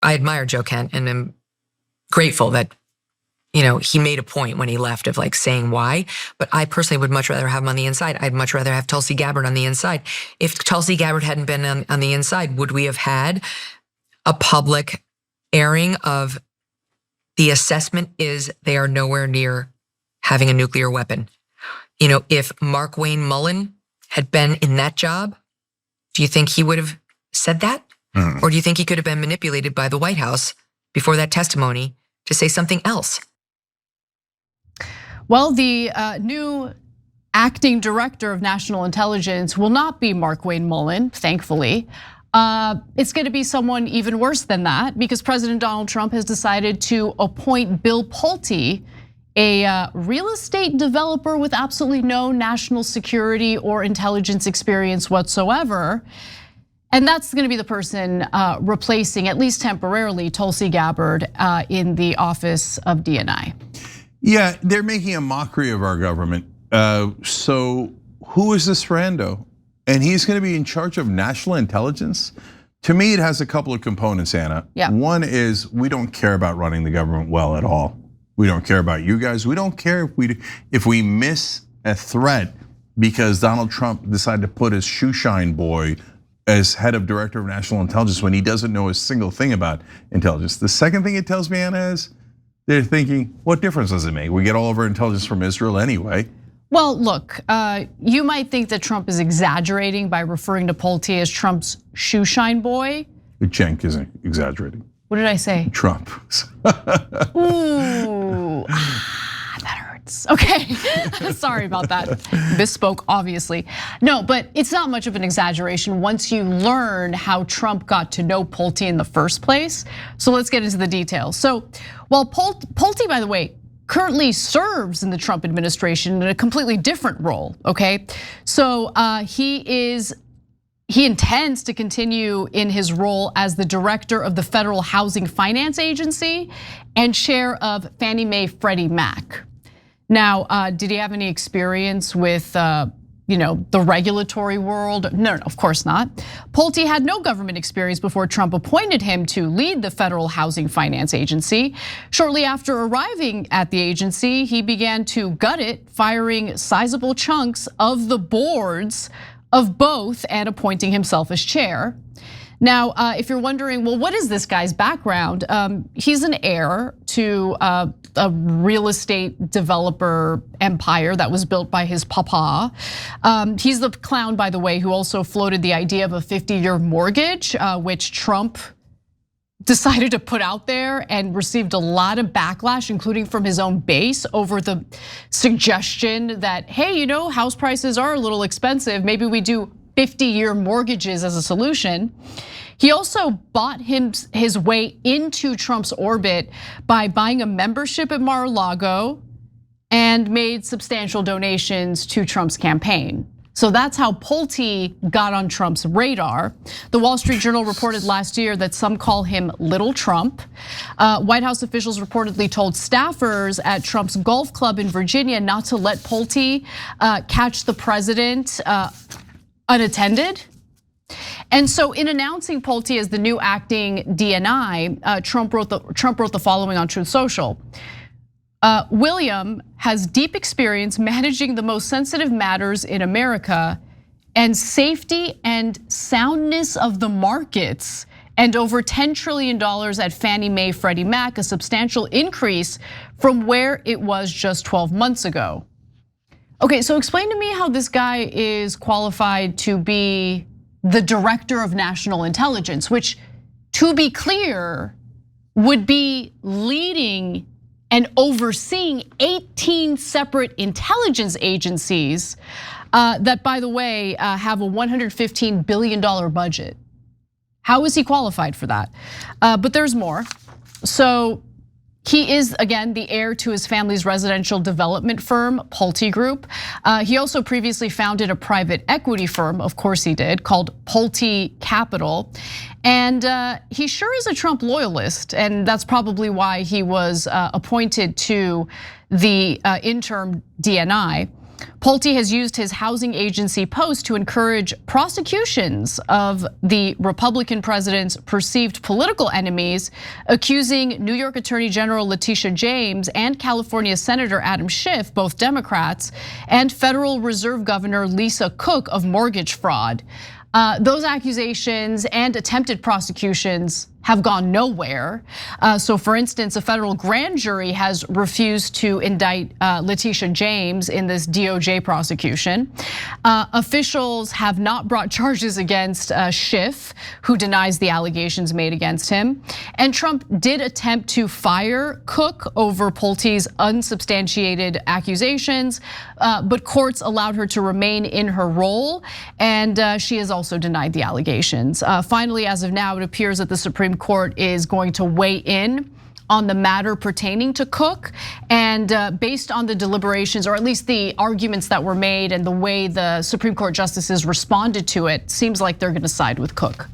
I admire Joe Kent and am grateful that, he made a point when he left of like saying why, but I personally would much rather have him on the inside. I'd much rather have Tulsi Gabbard on the inside. If Tulsi Gabbard hadn't been on the inside, would we have had a public airing of the assessment is they are nowhere near having a nuclear weapon? If Mark Wayne Mullen had been in that job, do you think he would have said that? Or do you think he could have been manipulated by the White House before that testimony to say something else? Well, the new acting director of national intelligence will not be Mark Wayne Mullen, thankfully. It's going to be someone even worse than that, because President Donald Trump has decided to appoint Bill Pulte, a real estate developer with absolutely no national security or intelligence experience whatsoever. And that's going to be the person replacing, at least temporarily, Tulsi Gabbard in the office of DNI. Yeah, they're making a mockery of our government. So who is this rando? And he's going to be in charge of national intelligence? To me, it has a couple of components, Anna. Yeah. One is we don't care about running the government well at all. We don't care about you guys. We don't care if we miss a threat because Donald Trump decided to put his shoeshine boy as head of director of national intelligence when he doesn't know a single thing about intelligence. The second thing it tells me, Anna, is they're thinking, what difference does it make? We get all of our intelligence from Israel anyway. Well, look, you might think that Trump is exaggerating by referring to Pulte as Trump's shoeshine boy. Cenk isn't exaggerating. What did I say? Trump. Ooh, that hurts. Okay, sorry about that. Misspoke, obviously. No, but it's not much of an exaggeration once you learn how Trump got to know Pulte in the first place. So let's get into the details. So while Pulte, by the way, currently serves in the Trump administration in a completely different role, okay? So he intends to continue in his role as the director of the Federal Housing Finance Agency and chair of Fannie Mae Freddie Mac. Now, did he have any experience with the regulatory world? No, of course not. Pulte had no government experience before Trump appointed him to lead the Federal Housing Finance Agency. Shortly after arriving at the agency, he began to gut it, firing sizable chunks of the boards of both and appointing himself as chair. Now, if you're wondering, well, what is this guy's background? He's an heir to a real estate developer empire that was built by his papa. He's the clown, by the way, who also floated the idea of a 50-year mortgage, which Trump decided to put out there and received a lot of backlash, including from his own base, over the suggestion that, hey, house prices are a little expensive. Maybe we do 50-year mortgages as a solution. He also bought his way into Trump's orbit by buying a membership at Mar-a-Lago and made substantial donations to Trump's campaign. So that's how Pulte got on Trump's radar. The Wall Street Journal reported last year that some call him Little Trump. White House officials reportedly told staffers at Trump's golf club in Virginia not to let Pulte catch the president unattended. And so in announcing Pulte as the new acting DNI, Trump wrote the following on Truth Social. William has deep experience managing the most sensitive matters in America, and safety and soundness of the markets, and over $10 trillion at Fannie Mae Freddie Mac, a substantial increase from where it was just 12 months ago. Okay, so explain to me how this guy is qualified to be the director of national intelligence, which, to be clear, would be leading and overseeing 18 separate intelligence agencies that, by the way, have a $115 billion budget. How is he qualified for that? But there's more. So he is, again, the heir to his family's residential development firm, Pulte Group. He also previously founded a private equity firm, of course he did, called Pulte Capital. And he sure is a Trump loyalist, and that's probably why he was appointed to the interim DNI. Pulte has used his housing agency post to encourage prosecutions of the Republican president's perceived political enemies, accusing New York Attorney General Letitia James and California Senator Adam Schiff, both Democrats, and Federal Reserve Governor Lisa Cook of mortgage fraud. Those accusations and attempted prosecutions have gone nowhere. So for instance, a federal grand jury has refused to indict Letitia James in this DOJ prosecution. Officials have not brought charges against Schiff, who denies the allegations made against him. And Trump did attempt to fire Cook over Pulte's unsubstantiated accusations, but courts allowed her to remain in her role, and she has also denied the allegations. Finally, as of now, it appears that the Supreme Court is going to weigh in on the matter pertaining to Cook, and based on the deliberations, or at least the arguments that were made and the way the Supreme Court justices responded to it, seems like they're gonna side with Cook.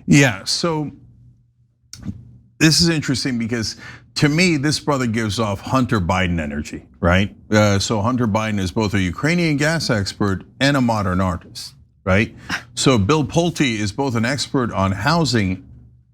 Yeah, so this is interesting because to me, this brother gives off Hunter Biden energy, right? So Hunter Biden is both a Ukrainian gas expert and a modern artist, right? So Bill Pulte is both an expert on housing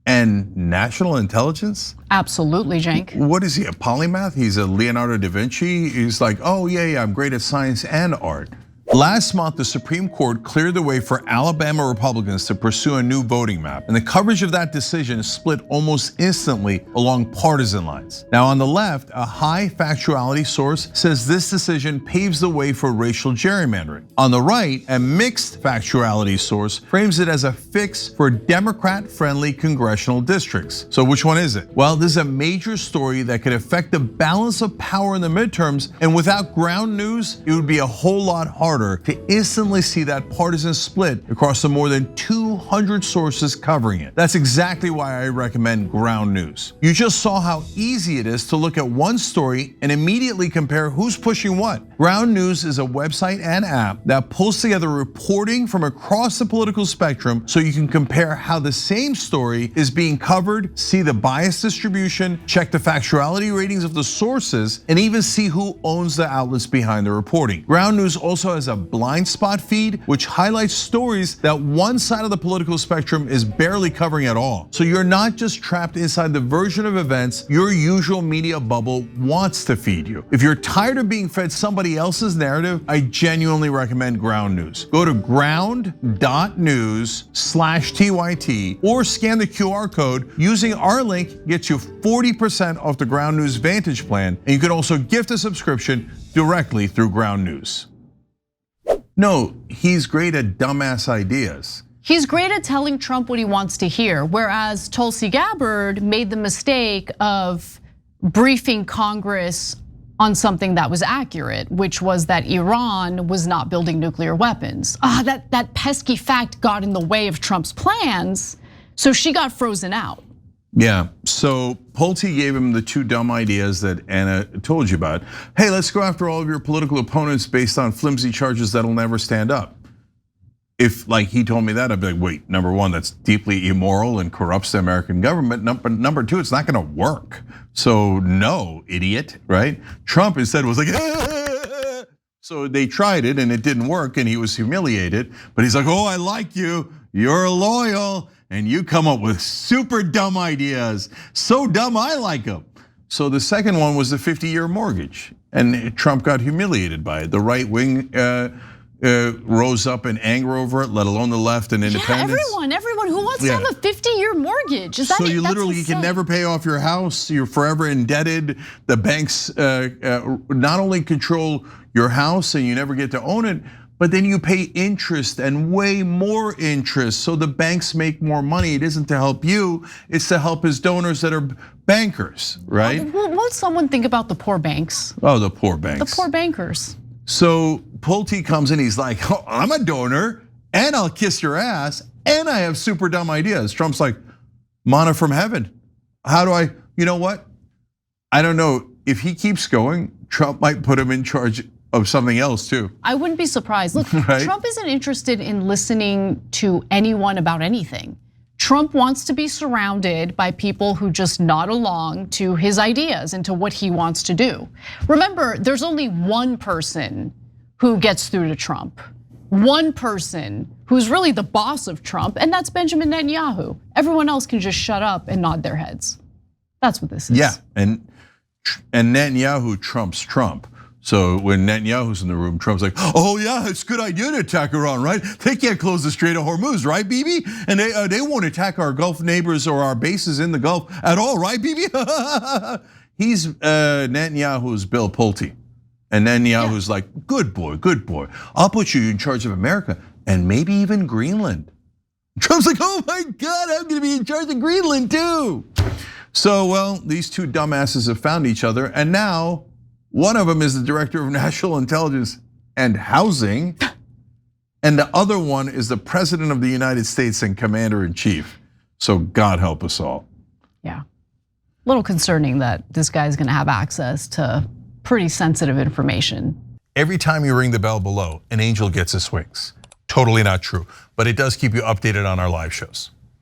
and national intelligence? Absolutely, Cenk. What is he, a polymath? He's a Leonardo da Vinci? He's like, oh yeah, I'm great at science and art. Last month, the Supreme Court cleared the way for Alabama Republicans to pursue a new voting map, and the coverage of that decision split almost instantly along partisan lines. Now on the left, a high factuality source says this decision paves the way for racial gerrymandering. On the right, a mixed factuality source frames it as a fix for Democrat-friendly congressional districts. So which one is it? Well, this is a major story that could affect the balance of power in the midterms, and without ground news, it would be a whole lot harder to instantly see that partisan split across the more than 200 sources covering it. That's exactly why I recommend ground news. You just saw how easy it is to look at one story and immediately compare who's pushing what. Ground news is a website and app that pulls together reporting from across the political spectrum so you can compare how the same story is being covered, see the bias distribution, check the factuality ratings of the sources, and even see who owns the outlets behind the reporting. Ground news also has a blind spot feed, which highlights stories that one side of the political spectrum is barely covering at all. So you're not just trapped inside the version of events your usual media bubble wants to feed you. If you're tired of being fed somebody else's narrative, I genuinely recommend Ground News. Go to ground.news/TYT or scan the QR code. Using our link gets you 40% off the Ground News Vantage plan, and you can also gift a subscription directly through Ground News. No, he's great at dumbass ideas. He's great at telling Trump what he wants to hear, whereas Tulsi Gabbard made the mistake of briefing Congress on something that was accurate, which was that Iran was not building nuclear weapons. That pesky fact got in the way of Trump's plans, so she got frozen out. Yeah, so Pulte gave him the two dumb ideas that Anna told you about. Hey, let's go after all of your political opponents based on flimsy charges that'll never stand up. If like he told me that, I'd be like, wait, number one, that's deeply immoral and corrupts the American government. Number two, it's not gonna work. So no, idiot, right? Trump instead was like, so they tried it and it didn't work and he was humiliated. But he's like, oh, I like you, you're loyal. And you come up with super dumb ideas. So dumb, I like them. So the second one was the 50-year mortgage. And Trump got humiliated by it. The right wing rose up in anger over it, let alone the left and independents. Yeah, everyone who wants to have a 50-year mortgage. Is that so you literally you can never pay off your house. You're forever indebted. The banks not only control your house and you never get to own it, but then you pay interest and way more interest. So the banks make more money. It isn't to help you, it's to help his donors that are bankers, right? Won't someone think about the poor banks? Oh, the poor banks. The poor bankers. So Pulte comes in, he's like, oh, I'm a donor and I'll kiss your ass and I have super dumb ideas. Trump's like, manna from heaven. How do I, you know what? I don't know, if he keeps going, Trump might put him in charge of something else too. I wouldn't be surprised. Look, right? Trump isn't interested in listening to anyone about anything. Trump wants to be surrounded by people who just nod along to his ideas and to what he wants to do. Remember, there's only one person who gets through to Trump. One person who's really the boss of Trump, and that's Benjamin Netanyahu. Everyone else can just shut up and nod their heads. That's what this is. Yeah, and Netanyahu trumps Trump. So when Netanyahu's in the room, Trump's like, oh yeah, it's a good idea to attack Iran, right? They can't close the Strait of Hormuz, right, Bibi? And they won't attack our Gulf neighbors or our bases in the Gulf at all, right, Bibi? He's Netanyahu's Bill Pulte. And Netanyahu's like, good boy, good boy. I'll put you in charge of America and maybe even Greenland. Trump's like, oh my God, I'm gonna be in charge of Greenland too. So, well, these two dumbasses have found each other, and now one of them is the director of national intelligence and housing, and the other one is the president of the United States and commander in chief. So God help us all. Yeah, a little concerning that this guy's gonna have access to pretty sensitive information. Every time you ring the bell below, an angel gets his wings. Totally not true, but it does keep you updated on our live shows.